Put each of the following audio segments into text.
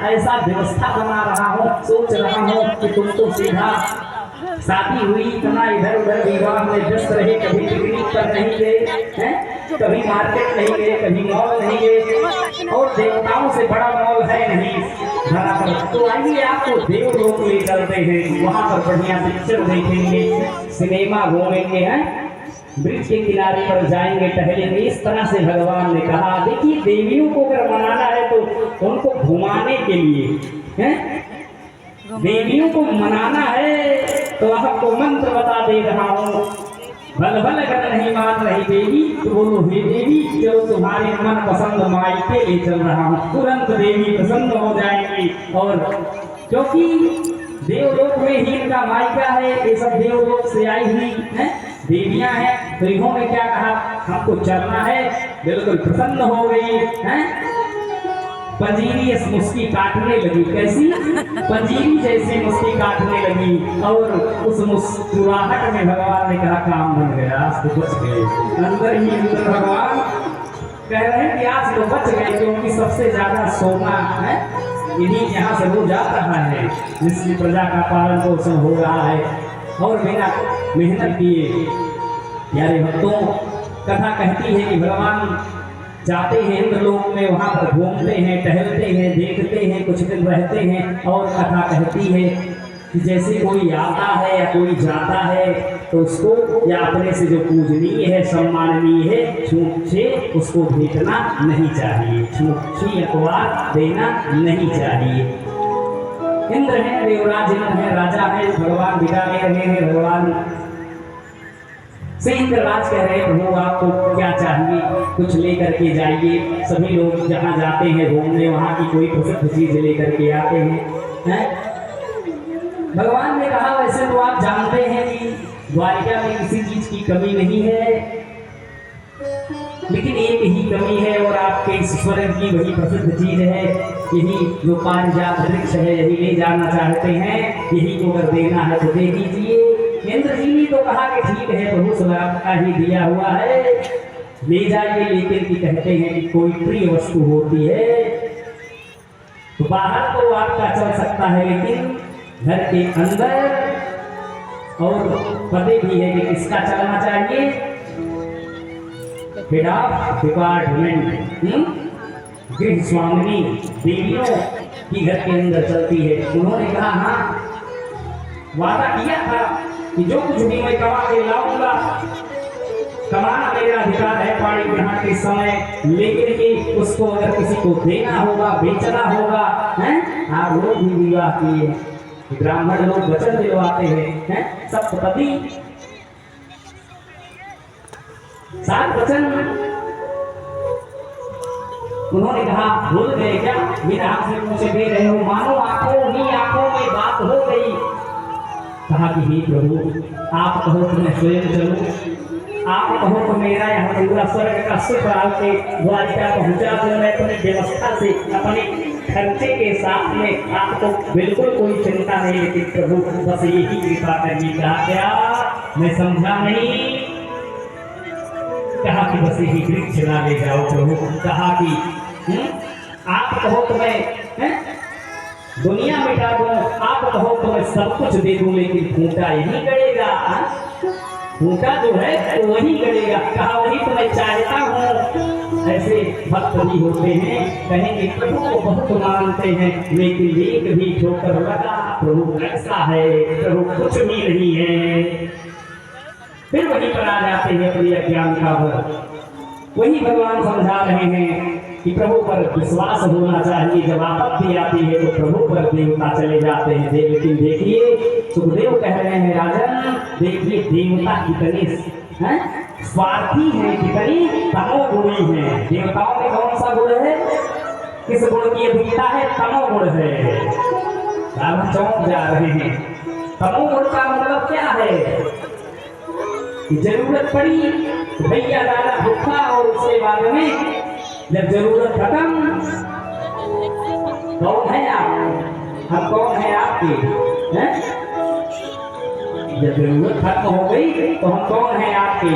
ऐसा व्यवस्था बना रहा हूँ, सोच रहा हूँ कि तुम तो सीधा शादी हुई, इतना इधर उधर विवाह में व्यस्त रहे, कभी पिकनिक पर नहीं गए हैं, कभी मार्केट नहीं गए, कभी मॉल नहीं गए, और देवताओं से बड़ा मॉल है नहीं धरा पर। तो आइए आपको देवलोक ले चलते हैं, वहाँ पर बढ़िया पिक्चर देखेंगे, सिनेमा घूमेंगे, हैं ब्रिज के किनारे पर जाएंगे, टहलेंगे। इस तरह से भगवान ने कहा। देखिए देवियों को अगर मनाना है तो उनको घुमाने के लिए, हैं देवियों को मनाना है तो आपको मंत्र बता दे रहा हूँ। भल भल अगर नहीं मान रही देवी तो बोलो हे देवी, जो तुम्हारे मन पसंद मायके ले चल रहा हूँ। तुरंत देवी प्रसन्न हो जाएंगी। और क्योंकि देवलोक में ही इनका मायका है, ये सब देवलोक से आई हुई हैं देवियां हैं, तो इन्होंने क्या कहा, हमको चलना है। बिल्कुल प्रसन्न हो गई हैं। पंजीरी मुस्की काटने लगी, कैसी पंजीरी जैसी मुस्की काटने लगी। और उस मुस्कुराहट में भगवान ने कहा काम बन गया, आज तो बच गए। अंदर ही अंदर भगवान कह रहे हैं कि आज तो बच गए, क्योंकि सबसे ज्यादा सोना है इन्हीं यहाँ से हो जा रहा है, जिसकी प्रजा का पालन पोषण हो रहा है। और बिना मेहनत किए प्यारे भक्तों, कथा कहती है कि भगवान जाते हैं इंद्रलोक में, वहाँ पर घूमते हैं, टहलते हैं, देखते हैं, कुछ दिन रहते हैं। और कथा कहती है कि जैसे कोई आता है या कोई जाता है तो उसको या अपने से जो पूजनीय है, सम्माननीय है, छूट से उसको भेजना नहीं चाहिए, छूट से अखबार देना नहीं चाहिए। इंद्र है, देवराज इंद्र है, राजा है, भगवान विदा ले रहे हैं। भगवान से इंद्रराज कह रहे हैं प्रभु आपको क्या चाहिए, कुछ लेकर के जाइए। सभी लोग जहाँ जाते हैं घूमने, वहाँ की कोई प्रसिद्ध चीज लेकर के आते हैं। भगवान ने कहा वैसे तो आप जानते हैं कि द्वारिका में किसी चीज की कमी नहीं है, लेकिन एक ही कमी है, और आपके इस स्वर्ग की वही प्रसिद्ध चीज है, यही जो पारिजात वृक्ष है, यही ले जाना चाहते हैं, यही को अगर देना है तो दे दीजिए। इंद्र जी ने तो कहा कि ठीक है प्रभु, स्वर्ग का ही दिया हुआ है, ले जाइए। लेकिन कि कहते हैं कि कोई प्रिय वस्तु होती है तो बाहर तो आपका चल सकता है, लेकिन घर के अंदर और पते भी है कि किसका चलना चाहिए, हेड ऑफ डिपार्टमेंट, गृह स्वामिनी देवियों की घर के अंदर चलती है। उन्होंने कहा हाँ, वादा किया था कि जो कुछ भी मैं कमा के लाऊंगा, कमाना मेरा अधिकार है पाणी ग्रहण के समय, लेकिन कि उसको अगर किसी को देना होगा, बेचना होगा, हैं आप लोग भी विवाह किए, ब्राह्मण लोग वचन दिलवाते हैं, सप्तपदी 7 वचन उन्होंने कहा भूल गए क्या, मेरा आपसे मुझे दे रहे हो, मानो आंखों ही आंखों में बात हो गई। कहा कि हे प्रभु आप कहो तो मैं स्वयं चलूं, आप कहो तो मेरा यहाँ पूरा स्वर्ग का सुख आपके द्वारिका पहुँचा दूं, मैं अपनी व्यवस्था से अपने खर्चे के साथ में, आपको बिल्कुल कोई चिंता नहीं, लेकिन प्रभु बस यही कृपा करिए। कहा क्या, मैं समझा नहीं। कहा कि बस यही वृक्ष ना ले जाओ प्रभु। कहा कि आप कहो तो मैं दुनिया मिटा दूं, आप कहो तो मैं सब कुछ दे दूं, लेकिन खूंटा यही गड़ेगा, खूंटा जो है तो वही गड़ेगा। कहा वही तो मैं चाहता हूँ। ऐसे भक्त भी होते हैं, कहेंगे प्रभु को बहुत मानते हैं, लेकिन एक भी ठोकर लगा, प्रभु ऐसा है, प्रभु कुछ भी नहीं है, फिर वहीं पर आ जाते हैं अपनी अज्ञान का भर। वही भगवान समझा रहे हैं कि प्रभु पर विश्वास होना चाहिए, जब आपत्ति आती है तो प्रभु पर देवता चले जाते हैं। लेकिन देखिए सुखदेव कह रहे हैं राजन, देखिए देवता कितने स्वार्थी है, कितनी तमोगुणी है। देवताओं में कौन सा गुण है, किस गुण की अधिकता है, तमोगुण है। आप चौंक जा रहे हैं, तमोगुण का मतलब क्या है, जरूरत पड़ी तो भैया दादा भूखा, और उसके बाद में जब जरूरत खत्म, कौन है आप, हम कौन है आपके, हैं? जब जरूरत खत्म हो गई तो हम कौन है आपके।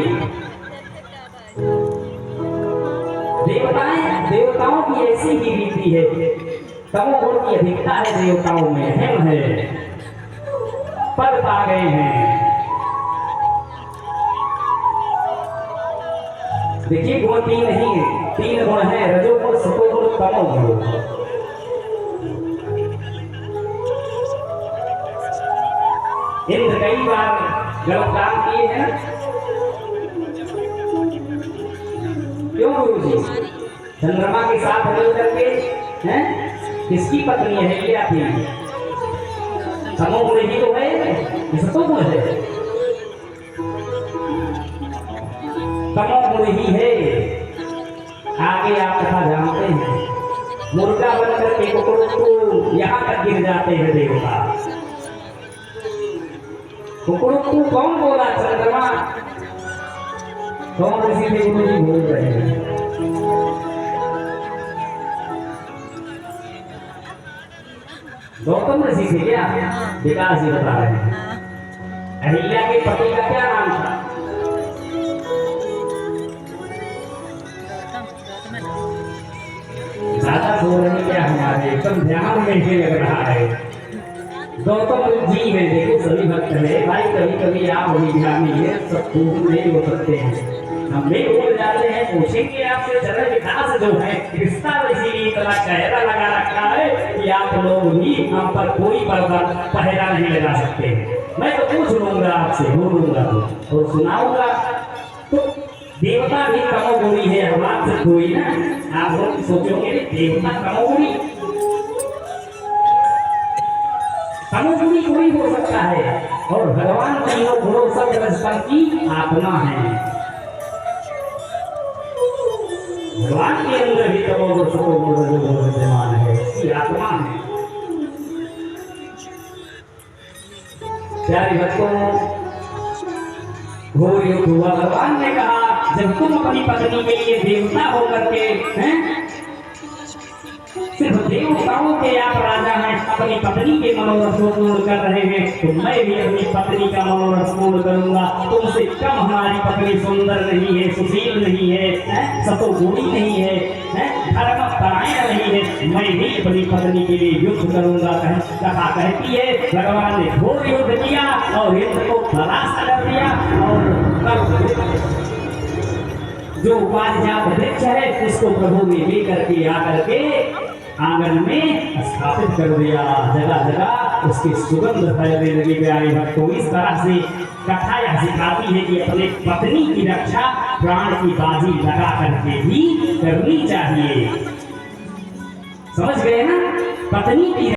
देवताओं की ऐसी ही रीति है, तमोगुण की अधिकता है देवताओं में, अहम है, पद पा गए हैं। देखिए गुण तीन नहीं, तीन गुण है, रजोगुण, सतोगुण, तमोगुण। इंद्र कई बार गलत काम किए हैं, क्यों गुरु जी? चंद्रमा के साथ मिल करके हैं, किसकी पत्नी है ये थी? तमोगुण ही तो है, सतोगुण है, तमोगुण ही है। आगे आप कथा जानते हैं, मुर्गा बनकर के कुकुड़ यहाँ तक गिर जाते हैं देवता। कुकुड़ को कौन बोला? चंद्रमा। कौन ऋषि थे गुरु जी बोल रहे हैं? गौतम ऋषि थे क्या? विकास जी बता रहे हैं। अहिल्या के पति का क्या नाम था? ज्यादा सो रहे क्या हमारे? एकदम ध्यान में ही लग रहा है। गौतम जी है, देखो सभी भक्त है भाई, कभी कभी आप ध्यान है, सब पूर्ण नहीं हो सकते हैं, हम भी भूल जाते हैं। पूछेंगे आपसे, चरण विकास जो है रिश्ता इसीलिए इतना गहरा लगा रखा है कि आप लोग भी हम पर कोई पहरा नहीं लगा सकते। मैं तो पूछ लूंगा आपसे, बोलूंगा तो और सुनाऊंगा। तो देवता भी तमोगुणी है, हमारे से कोई ना। आप लोग सोचोगे देवता तमोगुणी, तमोगुणी कोई हो सकता है, और भगवान तीनों गुणों सब रजतम की आत्मा है। भगवान के अंदर भी तमोगुण सतोगुण रजोगुण विद्यमान है, इसकी आत्मा है। प्यारे भक्तों, घोर युद्ध हुआ। भगवान ने कहा जब तुम अपनी पत्नी के लिए देवता होकर के हैं, सिर्फ देवताओं के आप राजा हैं, अपनी पत्नी के मनोरथ को पूर्ण कर रहे हैं, तो मैं भी अपनी पत्नी का मनोरथ पूर्ण करूंगा। तुमसे कम हमारी पत्नी सुंदर नहीं है, सुशील नहीं है, सतोगुणी नहीं है, धर्म परायण नहीं है। मैं भी अपनी पत्नी के लिए युद्ध करूंगा। कहा कहती है, भगवान ने घोर युद्ध किया और युद्ध को परास्त कर दिया। और जो उपाध्याय वृक्ष है उसको प्रभु ने लेकर के आकर के आंगन में स्थापित कर दिया। जगह जगह उसकी सुगंध फैलने लगी। प्यारे भक्तों, इस तरह से कथा यह सिखाती है कि अपने पत्नी की रक्षा प्राण की बाजी लगा करके भी करनी चाहिए। समझ गए ना? पत्नी की